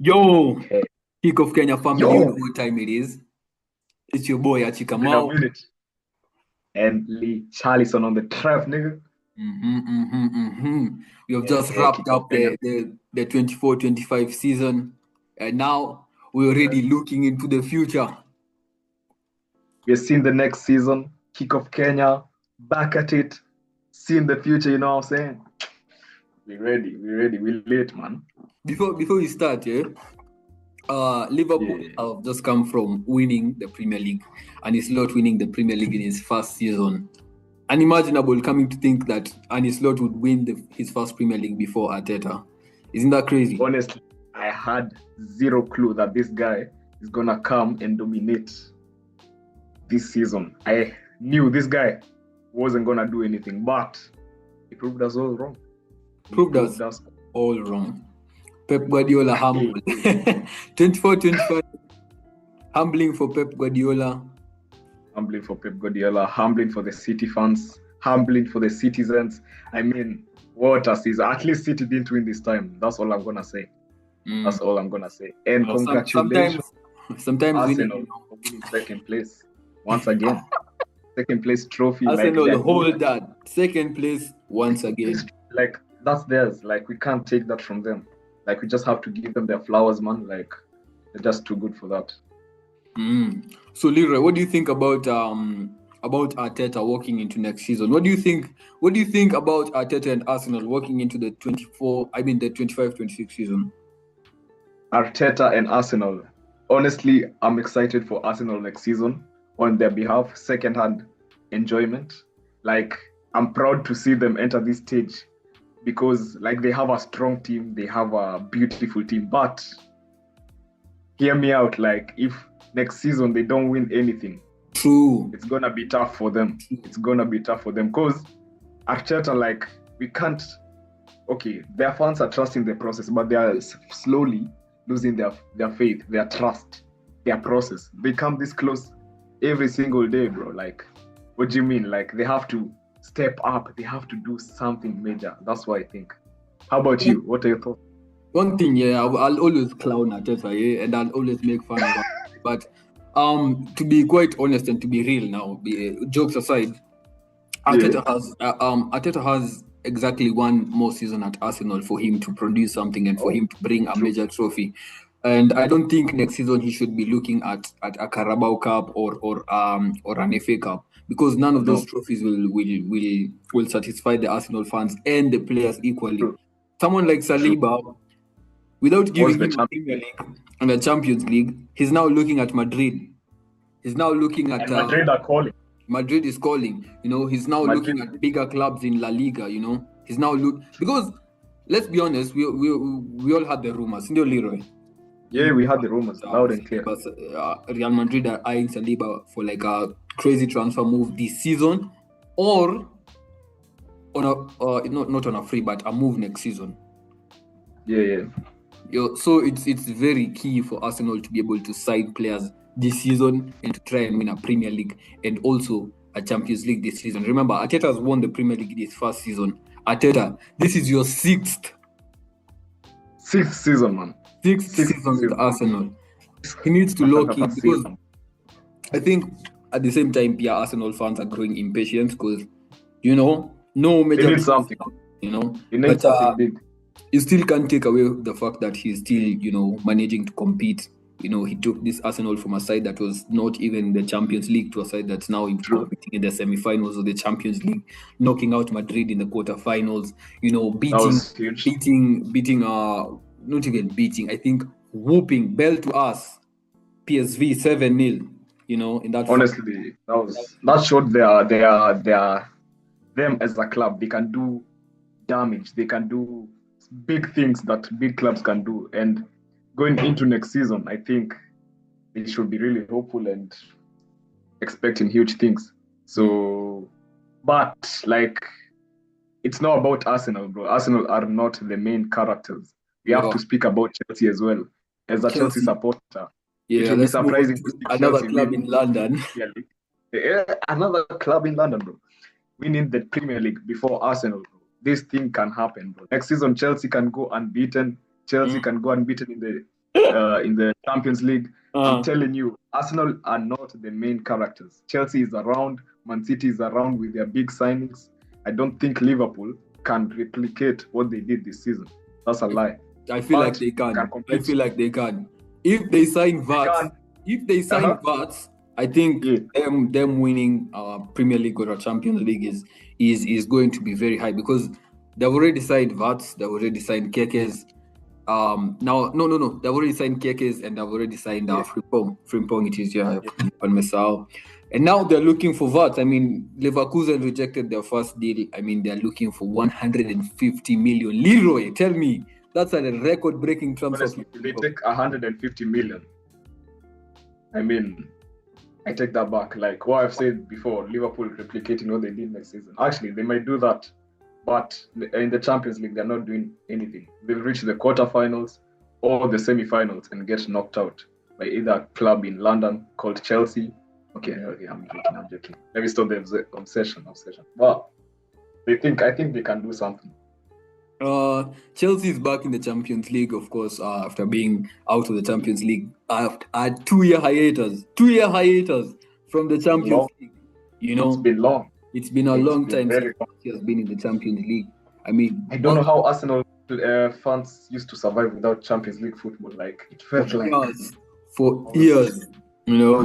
Yo, Okay. Kick of Kenya family, you know Yo, what time it is. It's your boy it's been a Achikamau. minute. And Lee Charlison on the trap, nigga. We have Yeah, just yeah, wrapped kick off up Kenya. the 24-25 season, and now we're already looking into the future. We're seeing the next season. Kick off Kenya. Back at it. Seeing the future, you know what I'm saying? We're ready. We're ready. We're late, man. Before we start, Liverpool Yeah. have just come from winning the Premier League, and he's not winning the Premier League in his first season. Unimaginable coming to think that Arne Slot would win his first Premier League before Arteta. Isn't that crazy? Honestly, I had zero clue that this guy is gonna come and dominate this season. I knew this guy wasn't gonna do anything, but he proved us all wrong. He Proved us all wrong. Pep Guardiola humble. 24-25. Humbling for Pep Guardiola. Humbling for Pep Guardiola, humbling for the City fans, humbling for the citizens. I mean, what a season. At least City didn't win this time. That's all I'm going to say. That's all I'm going to say. And congratulations, sometimes Arsenal, for winning second place. Once again, second place trophy. Arsenal hold that. Second place once again. Like, that's theirs. Like, we can't take that from them. Like, we just have to give them their flowers, man. Like, they're just too good for that. So Leroy, what do you think about Arteta walking into next season? What do you think about Arteta and Arsenal walking into the 25-26 season? Arteta and Arsenal. Honestly, I'm excited for Arsenal next season on their behalf, second-hand enjoyment. Like, I'm proud to see them enter this stage because like they have a strong team, they have a beautiful team, but hear me out, like if next season they don't win anything, true, it's gonna be tough for them. It's gonna be tough for them because Arteta, like, we can't. Okay, their fans are trusting the process, but they are slowly losing their faith, their trust, their process. They come this close every single day, bro. Like, what do you mean? Like, they have to step up. They have to do something major. That's what I think. How about you? What are your thoughts? One thing, I'll always clown Arteta, and I'll always make fun of it. But to be quite honest and to be real now, jokes aside, Arteta has exactly one more season at Arsenal for him to produce something and for him to bring a major trophy. And I don't think next season he should be looking at a Carabao Cup or an FA Cup, because none of those trophies will satisfy the Arsenal fans and the players equally. True. Someone like Saliba, without giving him a Premier League and a Champions League, he's now looking at Madrid. He's now looking at Madrid are calling. Madrid is calling. He's now looking at bigger clubs in La Liga. He's now because let's be honest, we all had the rumors. Leroy. Yeah, we had the rumors loud and clear. Real Madrid are eyeing Saliba for like a crazy transfer move this season, or on a not on a free, but a move next season. Yeah. So it's very key for Arsenal to be able to sign players this season and to try and win a Premier League and also a Champions League this season. Remember, Arteta has won the Premier League this first season. Arteta, this is your sixth season, man. Sixth season with Arsenal. He needs to lock in because I think at the same time, Arsenal fans are growing impatient because no major. They need something. He needs something big. You still can't take away the fact that he's still, managing to compete. He took this Arsenal from a side that was not even the Champions League to a side that's now competing in the semi-finals of the Champions League, knocking out Madrid in the quarterfinals. Beating not even beating, I think whooping bell to us PSV 7-0. In that. Honestly, that showed them as a club. They can do damage. They can do big things that big clubs can do. And going into next season, I think they should be really hopeful and expecting huge things. So, but like, it's not about Arsenal, bro. Arsenal are not the main characters. We have to speak about Chelsea as well. As a Chelsea supporter, it will be surprising to see another club in London. Another club in London, bro. Winning the Premier League before Arsenal, bro. This thing can happen, bro. Next season, Chelsea can go unbeaten. Chelsea can go unbeaten in the in the Champions League. Uh, I'm telling you, Arsenal are not the main characters. Chelsea is around, Man City is around with their big signings. I don't think Liverpool can replicate what they did this season. That's a lie. I feel like they can. I feel like they can. If they sign VATs, VATs, I think them winning Premier League or Champions League is going to be very high because they've already signed VATs, they've already signed Kekes. No. They've already signed Kekes and they've already signed Frimpong. It is on Mesao. And now they're looking for VATs. I mean, Leverkusen rejected their first deal. I mean, they're looking for 150 million. Leroy, tell me, that's a record-breaking transfer. Honestly, if they take 150 million, I mean, I take that back. Like what I've said before, Liverpool replicating what they did next season. Actually, they might do that, but in the Champions League, they're not doing anything. They'll reach the quarterfinals or the semi-finals and get knocked out by either a club in London called Chelsea. Okay, I'm joking. Let me stop the obsession. But I think they can do something. Chelsea is back in the Champions League, of course, after being out of the Champions League after a 2-year hiatus. 2-year hiatus from the Champions League. You know, it's been long. It's been a long time since he has been in the Champions League. I mean, I don't know how Arsenal fans used to survive without Champions League football. Like it felt like for years, you know.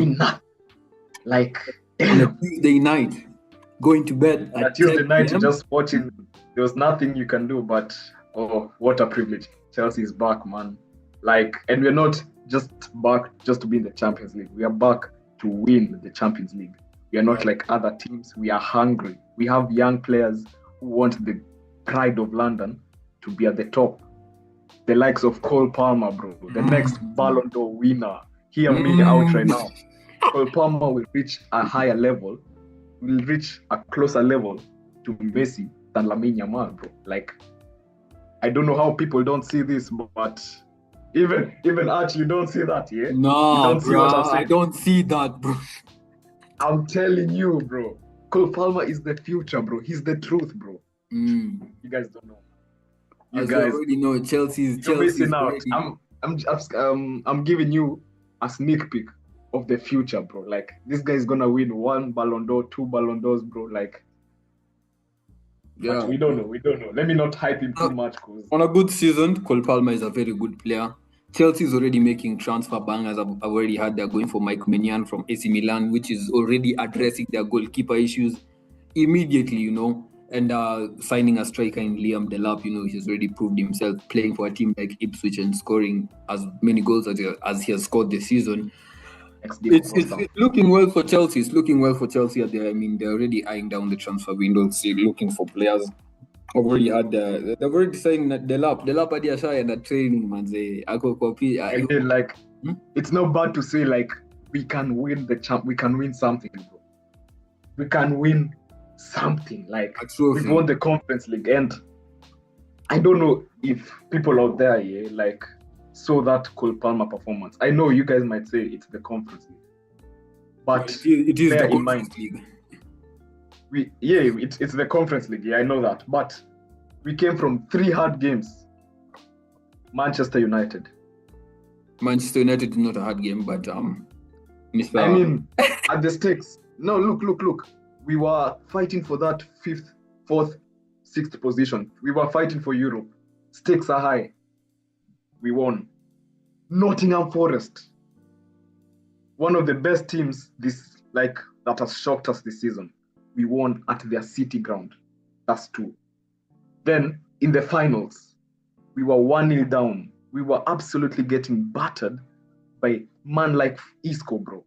Like on a Tuesday night, going to bed at Tuesday night, just watching. There was nothing you can do, but what a privilege! Chelsea is back, man. Like, and we're not just back just to be in the Champions League. We are back to win the Champions League. We are not like other teams. We are hungry. We have young players who want the pride of London to be at the top. The likes of Cole Palmer, bro, the next Ballon d'Or winner. Hear me out right now. Cole Palmer will reach a higher level, will reach a closer level to Messi than Lamine Yamal, bro. Like, I don't know how people don't see this, but even Archie, you don't see that, yeah? No, bro, I don't see that, bro. I'm telling you, bro. Cole Palmer is the future, bro. He's the truth, bro. You guys don't know. You guys already know Chelsea's missing out. I'm giving you a sneak peek of the future, bro. Like, this guy is gonna win 1 Ballon d'Or, 2 Ballon d'Ors, bro. Like, but we don't know. Let me not hype him too much. On a good season, Cole Palmer is a very good player. Chelsea is already making transfer bangers. I've already heard they're going for Mike Maignan from AC Milan, which is already addressing their goalkeeper issues immediately, you know. And signing a striker in Liam Delap, you know, he's already proved himself playing for a team like Ipswich and scoring as many goals as he has scored this season. It's looking well for Chelsea. It's looking well for Chelsea. I mean, they're already eyeing down the transfer window, looking for players. They've already signed Delap at the Ashai and the training, man. I feel like it's not bad to say like we can win we can win something, bro. We can win something. Like we won the Conference League, and I don't know if people out there, like saw that Cole Palmer performance. I know you guys might say it's the Conference League, but it is the Conference League. It's the Conference League. Yeah, I know that, but we came from 3 hard games. Manchester United is not a hard game, but I mean, at the stakes. No, look. We were fighting for that 5th, 4th, 6th position. We were fighting for Europe. Stakes are high. We won. Nottingham Forest, one of the best teams that has shocked us this season. We won at their city ground. That's 2. Then in the finals, we were 1-0 down. We were absolutely getting battered by man like Isco, bro.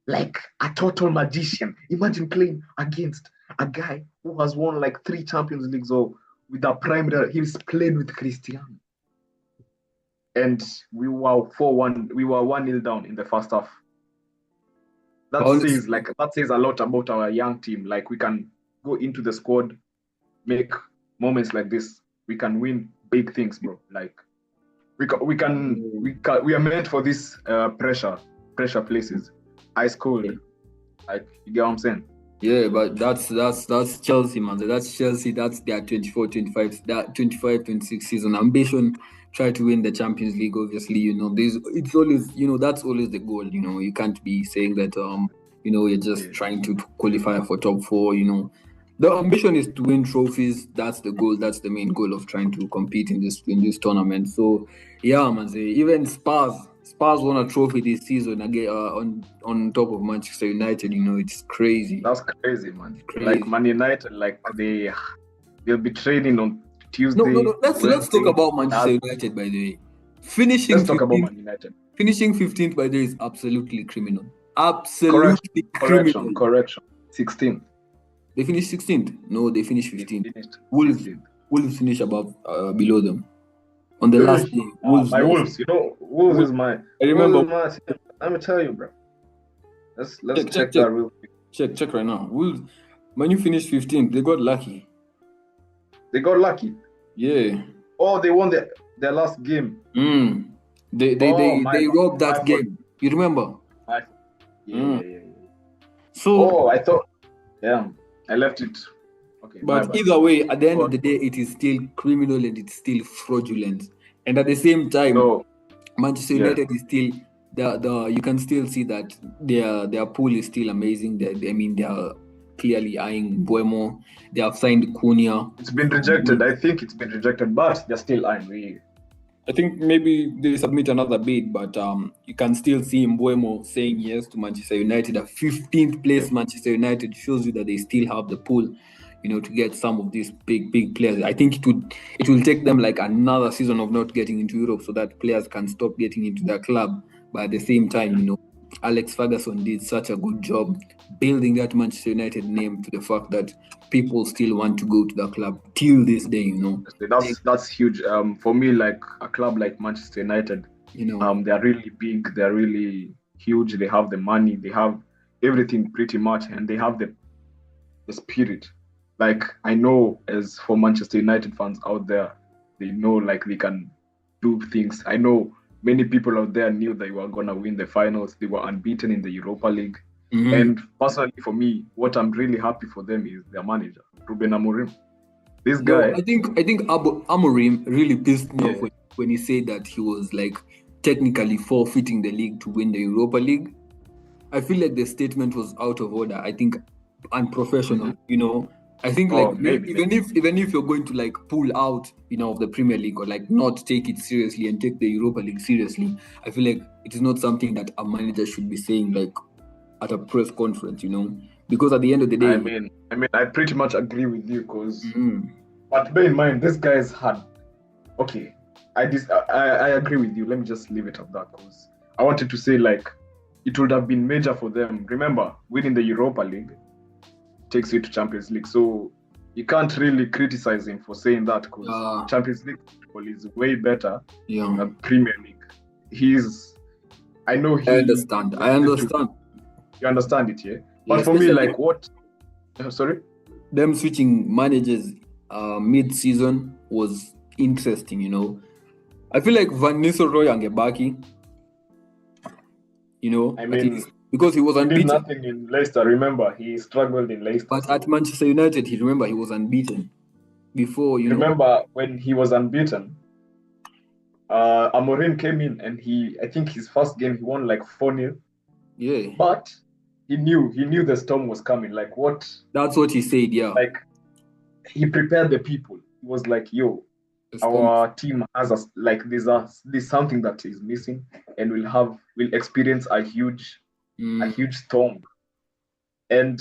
Like a total magician. Imagine playing against a guy who has won like 3 Champions Leagues or with a primary. He's played with Cristiano. And we were 4-1. We were 1-0 down in the first half. That says a lot about our young team. Like, we can go into the squad, make moments like this. We can win big things, bro. Like, we are meant for this pressure places. Ice cold. Like, you get what I'm saying? Yeah, but that's Chelsea, man. That's Chelsea. That's their 24-25, that 25-26 season ambition. try to win the Champions League. Obviously, it's always, that's always the goal. You can't be saying that you're just trying to qualify for top four. The ambition is to win trophies. That's the goal. That's the main goal of trying to compete in this tournament. So yeah, man. Even Spurs won a trophy this season again on top of Manchester United. It's crazy. That's crazy, man. Like Man United, like they'll be trading on Tuesday. No. Let's talk about Manchester United, by the way. Let's talk about Man United. Finishing 15th, by the way, is absolutely criminal. Absolutely criminal. Correction. 16th. They finished 16th. No, they finished 15th. Wolves finished below them on the last day. Wolves, Wolves is my. I remember. Let me tell you, bro. Let's check that real quick. Check right now. Wolves, when you finished 15th, they got lucky. They got lucky. Yeah. Oh, they won their last game. They robbed that game. You remember? Yeah. So. I thought. Yeah. I left it. Okay. But either way, at the end of the day, it is still criminal and it's still fraudulent. And at the same time, Manchester United is still you can still see that their pool is still amazing. They are clearly eyeing Mbeumo. They have signed Cunha. It's been rejected. I think it's been rejected, but they're still eyeing. I think maybe they submit another bid, but you can still see Mbeumo saying yes to Manchester United. A 15th place Manchester United shows you that they still have the pool, to get some of these big players. I think it will take them like another season of not getting into Europe so that players can stop getting into their club. But at the same time, Alex Ferguson did such a good job building that Manchester United name to the fact that people still want to go to the club till this day. That's huge. For me, like a club like Manchester United, they're really big. They're really huge. They have the money. They have everything pretty much, and they have the spirit. Like I know, as for Manchester United fans out there, they know like they can do things. I know many people out there knew they were gonna win the finals. They were unbeaten in the Europa League. Mm-hmm. And personally, for me, what I'm really happy for them is their manager, Ruben Amorim. This guy. I think Amorim really pissed me off when he said that he was like technically forfeiting the league to win the Europa League. I feel like the statement was out of order. I think unprofessional. Mm-hmm. I think even if you're going to like pull out, of the Premier League or like not take it seriously and take the Europa League seriously, I feel like it is not something that a manager should be saying like at a press conference, because at the end of the day, I mean, I pretty much agree with you because, but bear in mind, this guy's had. Okay, I agree with you. Let me just leave it at that because I wanted to say like it would have been major for them. Remember, winning the Europa League takes you to Champions League, so you can't really criticize him for saying that because Champions League football is way better than Premier League. I understand. You understand it, yeah? But for me, like what? Sorry? Them switching managers mid-season was interesting, I feel like Van Nistelrooy angebaki, because he was unbeaten. He did nothing in Leicester. Remember, he struggled in Leicester. But at Manchester United, he was unbeaten before. Remember when he was unbeaten? Amorim came in and I think his first game he won like 4-0. Yeah. But he knew the storm was coming. Like what? That's what he said. Yeah. Like he prepared the people. He was like, "Yo, our team has there's something that is missing, and we'll experience a huge storm." And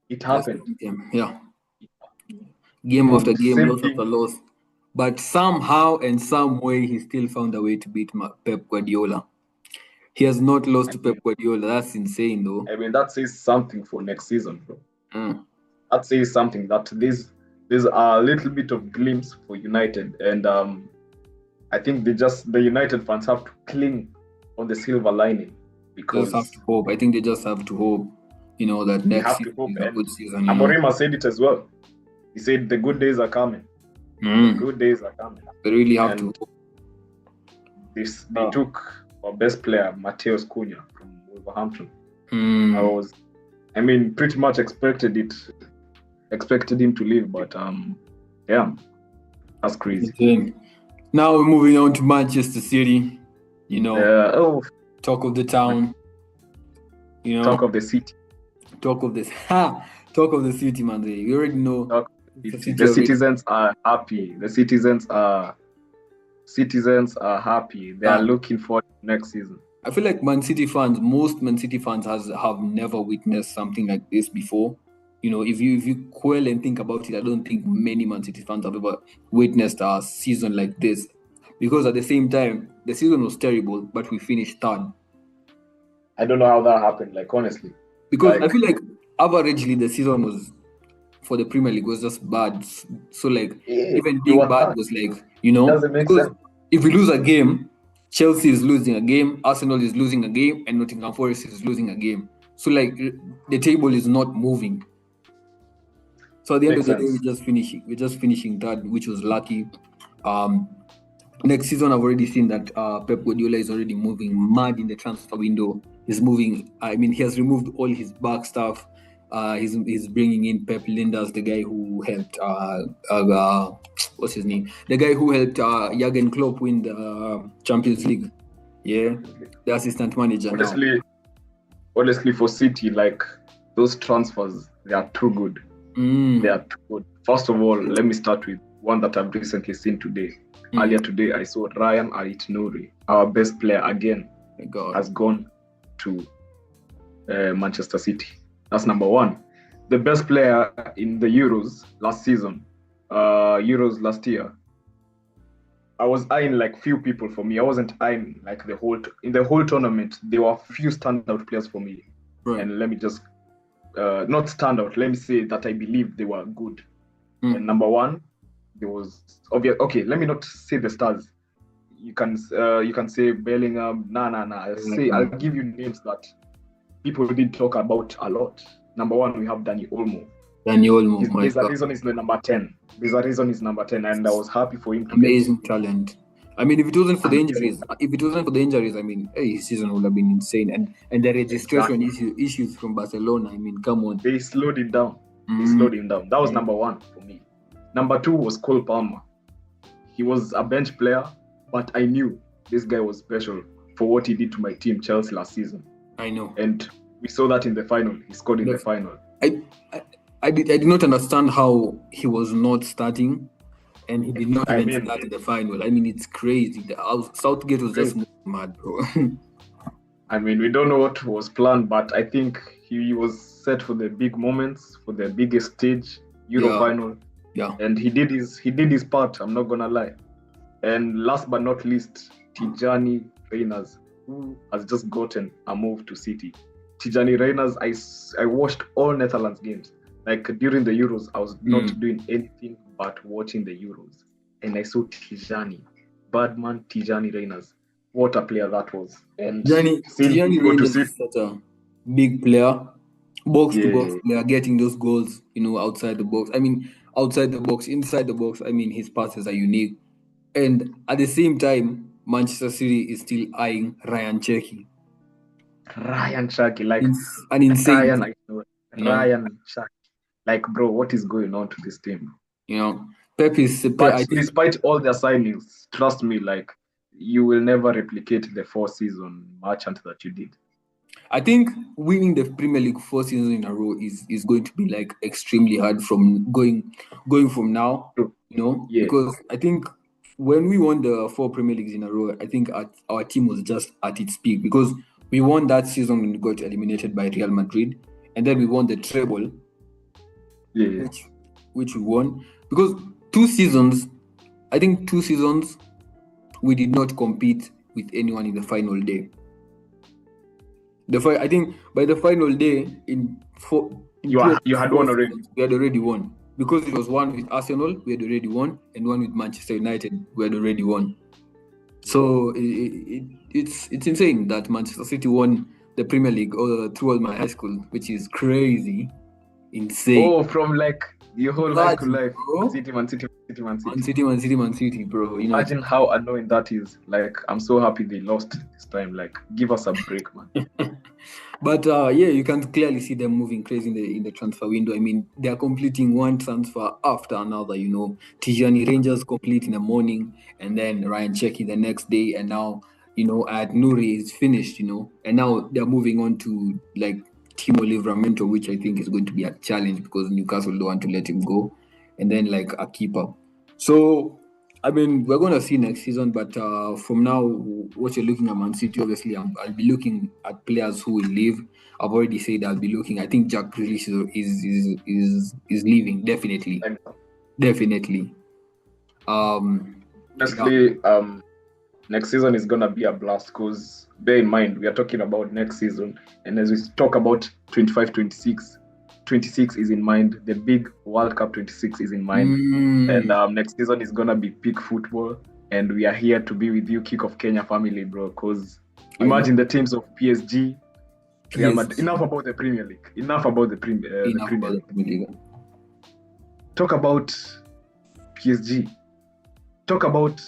it happened. Yeah. Game after game, loss after loss. But somehow and some way, he still found a way to beat Pep Guardiola. He has not lost to Pep Guardiola. That's insane, though. I mean, that says something for next season, bro. That says something that there's a little bit of glimpse for United, and I think the United fans have to cling on the silver lining because they have to hope. I think they just have to hope, that next season is a good season. Amorim said it as well. He said the good days are coming. The good days are coming. They really have to hope. They took our best player, Matheus Cunha from Wolverhampton. I mean, pretty much expected him to leave, but that's crazy. Now we're moving on to Manchester City. You know, talk of the town. You know, talk of the city. Talk of this. Talk of the city, man. You already know. The citizens are happy. The citizens are happy. They are looking forward to next season. I feel like most Man City fans have never witnessed something like this before. You know, if you quell and think about it, I don't think many Man City fans have ever witnessed a season like this. Because at the same time, the season was terrible, but we finished third. I don't know how that happened, like honestly. Because I feel like averagely the season was for the Premier League was just bad. So like even being bad was like, you know, doesn't make sense. If we lose a game, Chelsea is losing a game, Arsenal is losing a game, and Nottingham Forest is losing a game. So like the table is not moving. So at the end of the day, we're just finishing third, which was lucky. Next season, I've already seen that Pep Guardiola is already moving mad in the transfer window. He's moving. I mean, he has removed all his back stuff. He's bringing in Pep Linders, the guy who helped what's his name? The guy who helped Jurgen Klopp win the Champions League. Yeah, the assistant manager. Honestly, for City, like those transfers, they are too good. They are too good. First of all, let me start with one that I've recently seen today. Earlier today, I saw Ryan Ait-Nouri, our best player again, has gone to Manchester City. That's number one. The best player in the Euros last season, Euros last year, I was eyeing like few people for me. I wasn't eyeing like in the whole tournament. There were few standout players for me. Right. And let me just not standout. Let me say that I believe they were good. And number one, there was obvious. Okay, let me not say the stars. You can say Bellingham. I'll give you names that people did talk about a lot. Number one, we have Dani Olmo. There's a reason he's the number 10. There's a reason he's number 10, and I was happy for him. Amazing talent. I mean, if it wasn't for the injuries, I mean, his season would have been insane. And the registration issues from Barcelona, I mean, come on. They slowed it down. That was number one for me. Number two was Cole Palmer. He was a bench player, but I knew this guy was special for what he did to my team, Chelsea, last season. I know. And we saw that in the final. He scored in the final. I did not understand how he was not starting, and he did not even start in the final. I mean, it's crazy. Southgate was just mad, bro. I mean, we don't know what was planned, but I think he was set for the big moments, for the biggest stage, Euro final. Yeah. And he did his part, I'm not gonna lie. And last but not least, Tijani Reyners, who has just gotten a move to City. Tijani Reyners, I watched all Netherlands games. Like during the Euros, I was not doing anything but watching the Euros. And I saw Badman Tijani Reyners. What a player that was. And Tijani Reyners is such a big player, box-to-box player, getting those goals, you know, outside the box. I mean, outside the box, inside the box, I mean, his passes are unique. And at the same time, Manchester City is still eyeing Ryan Cherki. Like an insane Ryan Cherki. Like, bro, what is going on to this team? You know, Pep is... despite all their signings, trust me, like, you will never replicate the 4-season merchant that you did. I think winning the Premier League 4 seasons in a row is going to be like extremely hard from going from now, you know, because I think when we won the 4 Premier Leagues in a row, I think our team was just at its peak, because we won that season when we got eliminated by Real Madrid, and then we won the treble, which we won, because 2 seasons we did not compete with anyone in the final day. I think by the final day you had won already. We had already won, because it was one with Arsenal, we had already won, and one with Manchester United, we had already won. So it's insane that Manchester City won the Premier League throughout my high school, which is crazy, insane. Oh, from like Your whole life to Imagine, life. bro. City, Man City, Man City, Man Man City. City, Man City, Man City, bro. You know, Imagine how annoying that is. Like, I'm so happy they lost this time. Like, give us a break, man. but yeah, you can clearly see them moving crazy in the transfer window. I mean, they are completing one transfer after another. You know, Tijani Rangers complete in the morning, and then Ryan Cherki the next day, and now at Nuri is finished. And now they're moving on to like Timo Livramento, which I think is going to be a challenge because Newcastle don't want to let him go, and then like a keeper. So I mean, we're going to see next season, but from now, what you're looking at Man City, obviously, I'll be looking at players who will leave. I've already said I'll be looking. I think Jack Grealish is leaving, definitely. Definitely. Honestly, next season is gonna be a blast because bear in mind we are talking about next season, and as we talk about 25-26, 26 is in mind. The big World Cup 26 is in mind, and next season is gonna be peak football, and we are here to be with you, Kick of Kenya family, bro. Because imagine the teams of PSG, Real Madrid. Enough about the Premier League. Enough about the Premier League. Talk about PSG. Talk about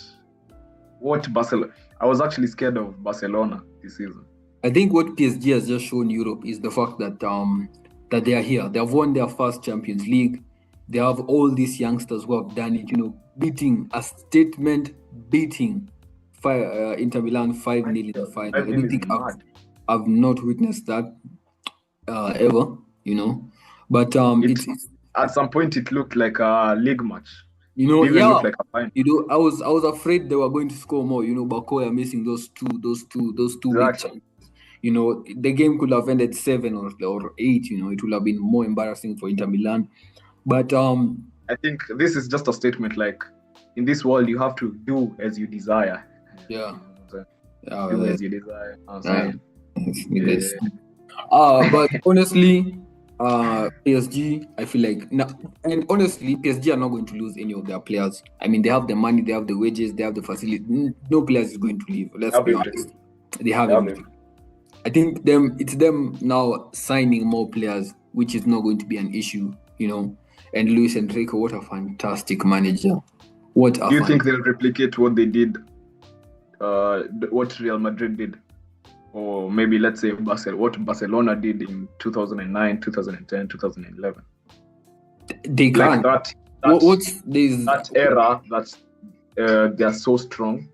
what Barcelona. I was actually scared of Barcelona this season. I think what PSG has just shown Europe is the fact that that they are here. They have won their first Champions League. They have all these youngsters who have done it. Beating Inter Milan 5-0 in the final. I don't think I've not witnessed that ever. But it's at some point it looked like a league match. Like I was afraid they were going to score more. Bakoya missing those two big chances. The game could have ended 7 or 8. It would have been more embarrassing for Inter Milan. But I think this is just a statement. Like, in this world, you have to do as you desire. Yeah. Do as you desire. But honestly, PSG, I feel like and honestly, PSG are not going to lose any of their players. I mean, they have the money, they have the wages, they have the facility. No players is going to leave. Let's be honest. They have everything. I think it's them now signing more players, which is not going to be an issue. And Luis Enrique, what a fantastic manager! Do you think they'll replicate what they did? What Real Madrid did? Or maybe let's say what Barcelona did in 2009, 2010, 2011. They can't. That era that they are so strong.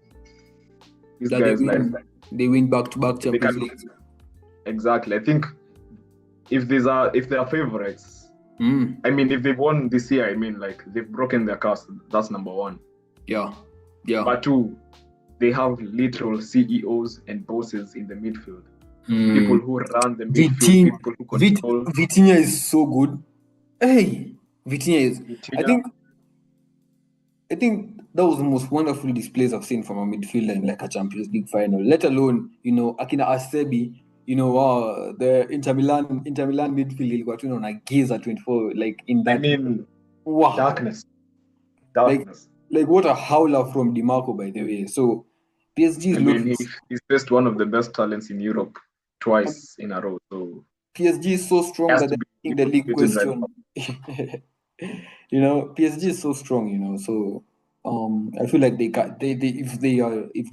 These guys they win back-to-back Champions League. Exactly. I think if they are favorites, I mean, if they've won this year, I mean, like they've broken their cast. That's number one. Yeah. But two, they have literal CEOs and bosses in the midfield. People who run the midfield, people who control. Vitinha is so good. Hey, Vitinha is. I think that was the most wonderful displays I've seen from a midfielder in like a Champions League final. Let alone, Akina Acerbi. The Inter Milan midfield got on a gaze at 24. Like in that. I mean, wow. Darkness. Like what a howler from DiMarco, by the way. So PSG is he's faced one of the best talents in Europe twice in a row. So PSG is so strong that they're in the league question. PSG is so strong, so I feel like if they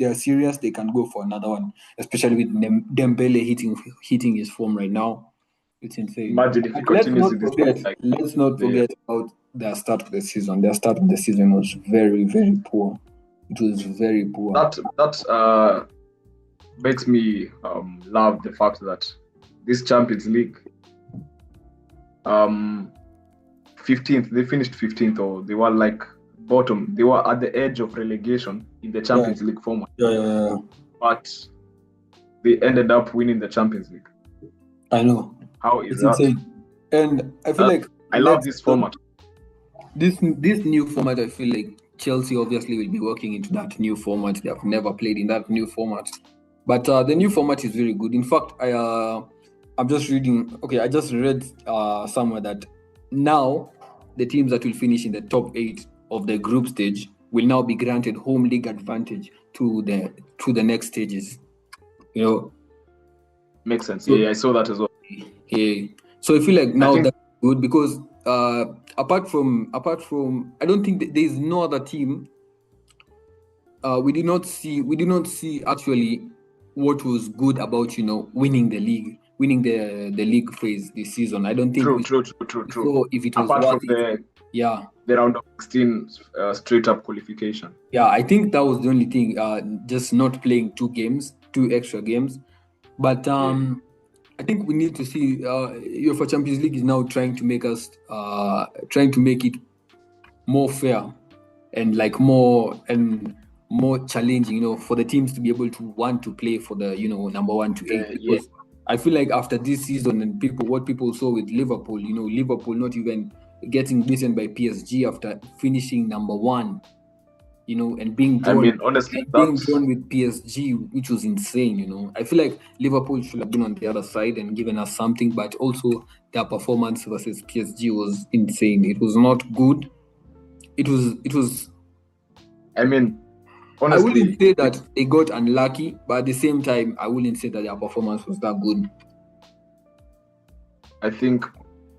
are serious, they can go for another one, especially with Dembele hitting his form right now. It's insane. Imagine if he continues with this. Let's not forget about their start of the season. Their start of the season was very, very poor. It was very poor. That makes me love the fact that this Champions League, 15th, they finished 15th, or they were like bottom. They were at the edge of relegation in the Champions League format. Yeah. But they ended up winning the Champions League. I know. How is that? Insane. And I feel like I love this format. This new format, I feel like Chelsea obviously will be working into that new format. They have never played in that new format, but the new format is very good. In fact, I'm just reading. Okay, I just read somewhere that now the teams that will finish in the top 8 of the group stage will now be granted home league advantage to the next stages. Makes sense. So, yeah, I saw that as well. Yeah. So I feel like now that's good because apart from, I don't think there is no other team. We did not see actually what was good about winning the league phase this season. I don't think True. So if it was apart from worth it, the round of 16 straight up qualification. Yeah, I think that was the only thing. Just not playing two extra games. But I think we need to see. UEFA Champions League is now trying to make it more fair and like more challenging. For the teams to be able to want to play for the number 1 to 8. Because I feel like after this season and what people saw with Liverpool, Liverpool not even getting beaten by PSG after finishing number 1. And being drawn, honestly, being drawn with PSG, which was insane. I feel like Liverpool should have been on the other side and given us something, but also their performance versus PSG was insane. It was not good. It was. Honestly, I wouldn't say that they got unlucky, but at the same time, I wouldn't say that their performance was that good. I think,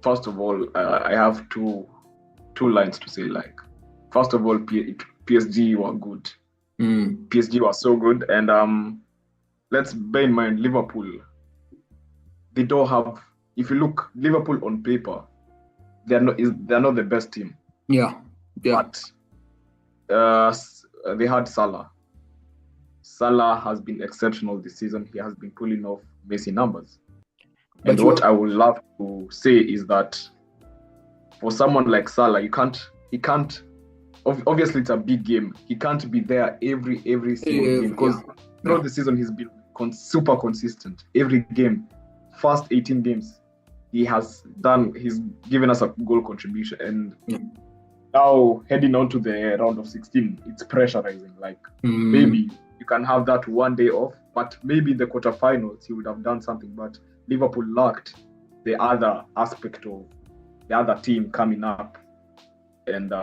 first of all, I have two lines to say. Like, first of all, PSG were good. PSG was so good, and let's bear in mind Liverpool. They don't have. If you look Liverpool on paper, they're not the best team. Yeah. But they had Salah. Salah has been exceptional this season. He has been pulling off Messi numbers. And what I would love to say is that for someone like Salah, he can't. Obviously, it's a big game. He can't be there every single game because throughout the season he's been super consistent. Every game, first 18 games, he's given us a goal contribution. And now heading on to the round of 16, it's pressurizing. Like maybe you can have that one day off, but maybe the quarterfinals he would have done something. But Liverpool lacked the other aspect of the other team coming up and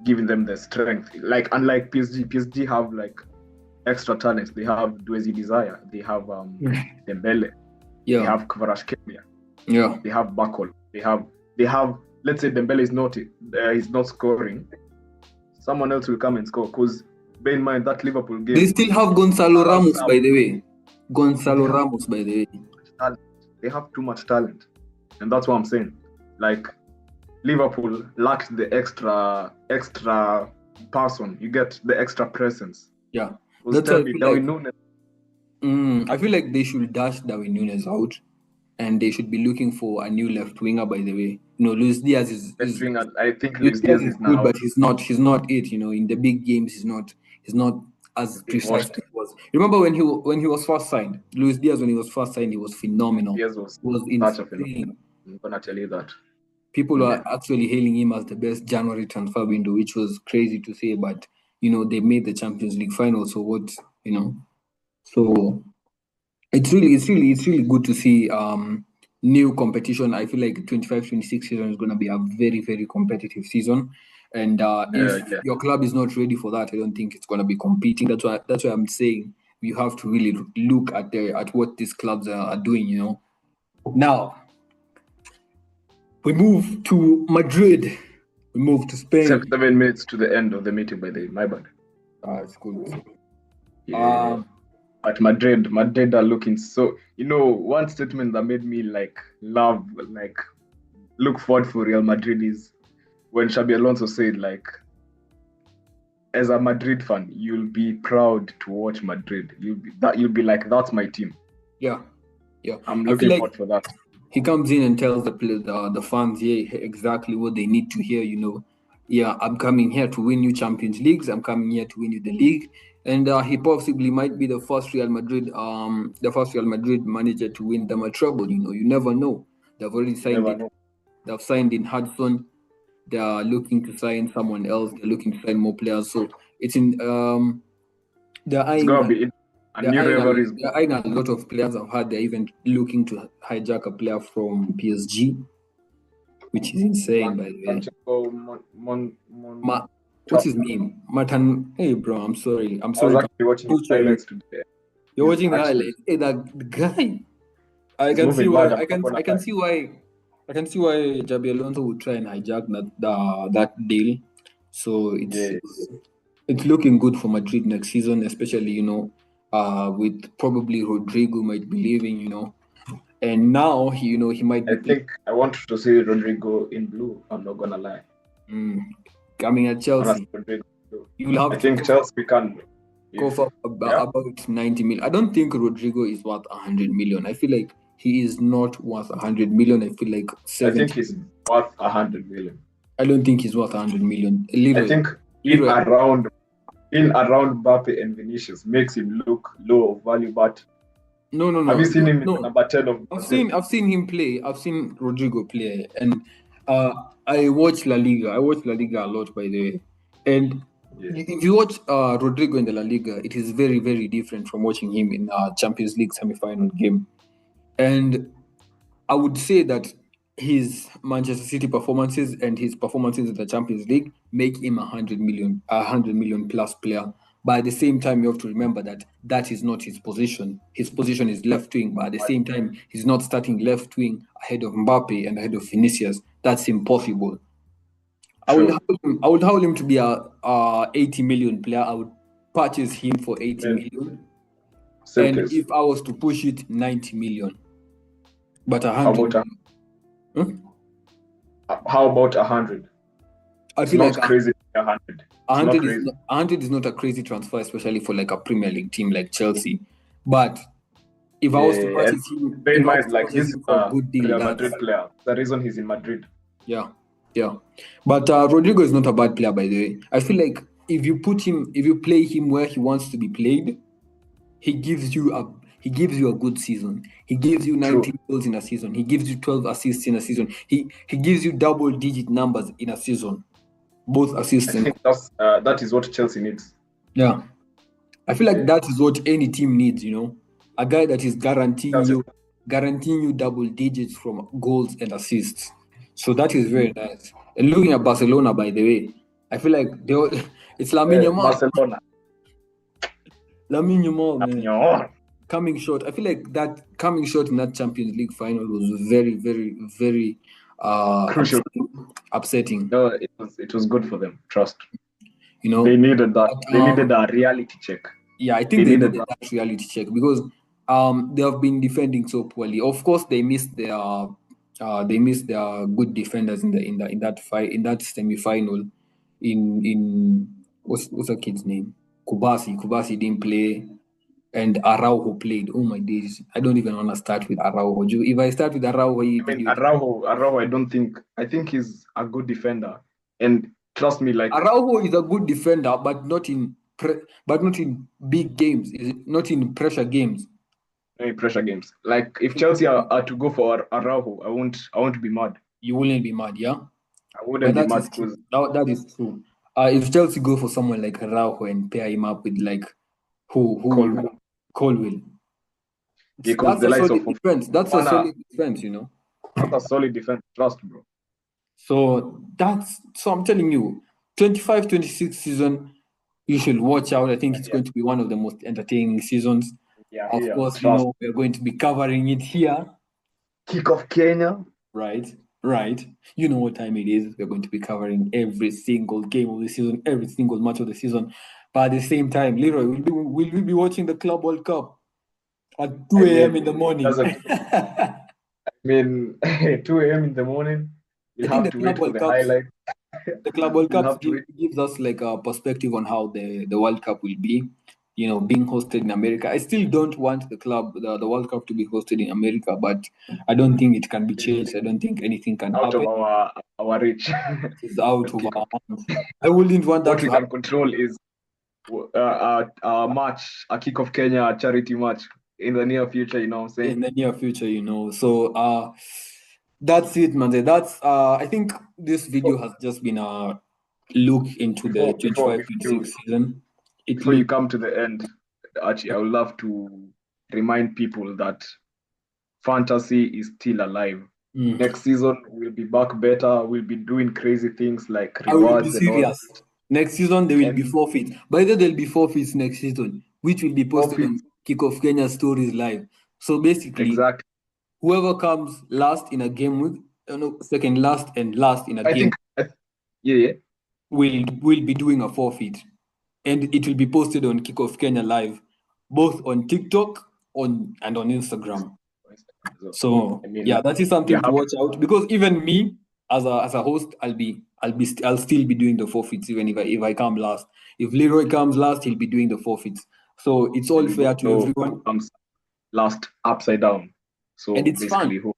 giving them the strength. Like unlike PSG have like extra talents. They have Dwezi Desire. They have Dembele. They have Kvaratskhelia. They have Bakol. They have. Let's say Dembele is not scoring. Someone else will come and score. Because bear in mind that Liverpool game. They still have Gonzalo Ramos, by the way. They have too much talent, and that's what I'm saying. Like Liverpool lacked the extra person. You get the extra presence. Yeah, that's Darwin Núñez. I feel like they should dash Darwin Núñez out, and they should be looking for a new left winger. By the way, Luis Diaz is. I think Luis Diaz is good, now, but he's not it. In the big games, he's not as precise as he was. Remember when he was first signed? Luis Diaz, when he was first signed, he was phenomenal. Diaz was insane. I'm gonna tell you that. People are actually hailing him as the best January transfer window, which was crazy to say, but they made the Champions League final. So what, so it's really good to see new competition. I feel like 25-26 season is going to be a very, very competitive season. And if your club is not ready for that, I don't think it's going to be competing. That's why I'm saying you have to really look at what these clubs are doing. Now we move to Madrid. We move to Spain. 7 minutes to the end of the meeting, by the way. My bad. It's cool. At Madrid are looking so. One statement that made me look forward for Real Madrid is when Xabi Alonso said, as a Madrid fan, you'll be proud to watch Madrid. You'll be like, that's my team. Yeah. I'm looking forward for that. He comes in and tells the fans, exactly what they need to hear. I'm coming here to win you Champions Leagues. I'm coming here to win you the league. And he possibly might be the first Real Madrid manager to win them a treble. You never know. They've already signed it. They've signed in Hudson. They are looking to sign someone else. They're looking to sign more players. So it's in. They're eyeing a lot of players I've had. They're even looking to hijack a player from PSG, which is insane, by the way. What's his name? Martin. Hey, bro, I'm sorry. I was actually watching the highlights today. You're watching the highlights. Hey, that guy. I can see why I can see why Jabi Alonso would try and hijack that deal. So it's looking good for Madrid next season, especially with probably Rodrigo might be leaving, and now he might be. I think I want to see Rodrigo in blue. I'm not gonna lie. Coming at Chelsea, you'll have I think Chelsea can go for about 90 million. I don't think Rodrigo is worth 100 million. I feel like he is not worth 100 million. I feel like 70. I think he's worth 100 million. I don't think he's worth 100 million. I think in around Mbappe and Vinicius makes him look low of value, but no. Have you seen him in number 10 of I've seen him play. I've seen Rodrigo play, and I watch La Liga. I watch La Liga a lot, by the way. And if you watch Rodrigo in the La Liga, it is very, very different from watching him in a Champions League semi-final game. And I would say that his Manchester City performances and his performances in the Champions League make him a 100 million plus player. But at the same time, you have to remember that is not his position. His position is left wing, but at the same time, he's not starting left wing ahead of Mbappe and ahead of Vinicius. That's impossible. I would hold him to be a 80 million player. I would purchase him for 80 million. And if I was to push it, 90 million. But 100. How about 100? I feel like crazy. 100. 100 is not a crazy transfer, especially for like a Premier League team like Chelsea. But if I was to purchase him, bear in mind, like he's a good deal, Madrid player. The reason he's in Madrid. Yeah. But Rodrigo is not a bad player, by the way. I feel like if you play him where he wants to be played, he gives you a good season. He gives you 19 goals in a season. He gives you 12 assists in a season. He gives you double-digit numbers in a season. Both assists. I think that is what Chelsea needs. Yeah. I feel like that is what any team needs, a guy that is guaranteeing you double digits from goals and assists. So that is very nice. And looking at Barcelona, by the way, I feel like it's Lamine Yamal. Barcelona. Lamine Yamal, man. Coming short. I feel like that coming short in that Champions League final was very, very, very crucial. Upsetting. No, it was good for them. Trust. They needed that. They needed a reality check. Yeah, I think they needed that reality check because they have been defending so poorly. Of course, they missed their good defenders in that semi-final. In what's the kid's name? Kubasi didn't play, and Araujo played. Oh my days! I don't even want to start with Araujo. If I start with Araujo, Araujo, I think he's a good defender, and trust me, like Araujo is a good defender, but not in big games. Not in pressure games. Pressure games. Like if Chelsea are to go for Araujo, I won't be mad. You wouldn't be mad, yeah? I wouldn't be mad because that is true. If Chelsea go for someone like Araujo and pair him up with like Colwill. Because the likes of defense. That's a solid defense, That's a solid defense. Trust, bro. So I'm telling you, 25-26 season, you should watch out. I think it's going to be one of the most entertaining seasons. Yeah, of course, we're going to be covering it here. Kick-off Kenya. Right. You know what time it is. We're going to be covering every single game of the season, every single match of the season. But at the same time, Leroy, will we be watching the Club World Cup at 2 a.m. in the morning? 2 a.m. in the morning. You have to wait for the highlight. The Club World Cup gives us like a perspective on how the World Cup will be. Being hosted in America. I still don't want the World Cup to be hosted in America, but I don't think it can be changed. I don't think anything can happen. Out of our reach. It's out of our hands. I wouldn't want that what we can control is a match, a Kick-off Kenya charity match in the near future, you know what I'm saying? In the near future, So that's it, man. That's I think this video has just been a look into the 25-26 season. Before you come to the end, Archie, I would love to remind people that fantasy is still alive. Next season, we'll be back better. We'll be doing crazy things like rewards and all. Next season, there will be forfeits. By the way, there'll be forfeits next season, which will be posted on Kick-off Kenya Stories Live. So basically, exactly, whoever comes last in a game week, second last and last in a I game think, yeah. will be doing a forfeit, and it will be posted on Kickoff Kenya Live, both on TikTok and on Instagram. So I mean, yeah, that is something to watch out, because even me as a host, I'll still be doing the forfeits even if I come last. If Leroy comes last, he'll be doing the forfeits. So it's all fair to everyone. Comes last upside down. So and it's basically, fun.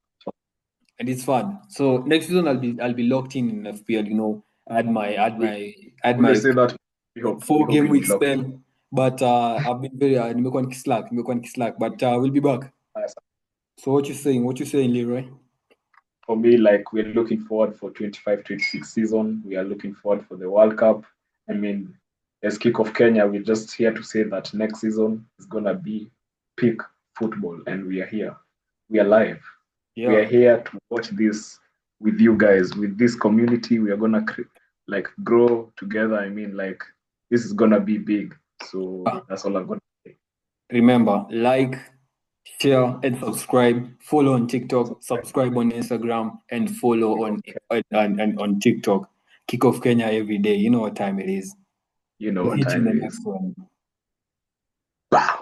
And it's fun. So next season I'll be locked in FPL. Add my say that 4 game week spell. But I've been very nimekuwa nikislack. But we'll be back. So what you saying, Leroy? For me, like, we're looking forward for 25-26 season. We are looking forward for the World Cup. I mean, as Kickoff Kenya, we're just here to say that next season is gonna be peak football, and we are here. We are live. Yeah. We are here to watch this with you guys, with this community. We are gonna grow together. I mean, like, this is gonna be big. So that's all I'm gonna say. Remember, like, share, and subscribe. Follow on TikTok, subscribe on Instagram, and follow on TikTok. Kickoff Kenya every day. You know what time it is. You know what time it is. Next one. Wow.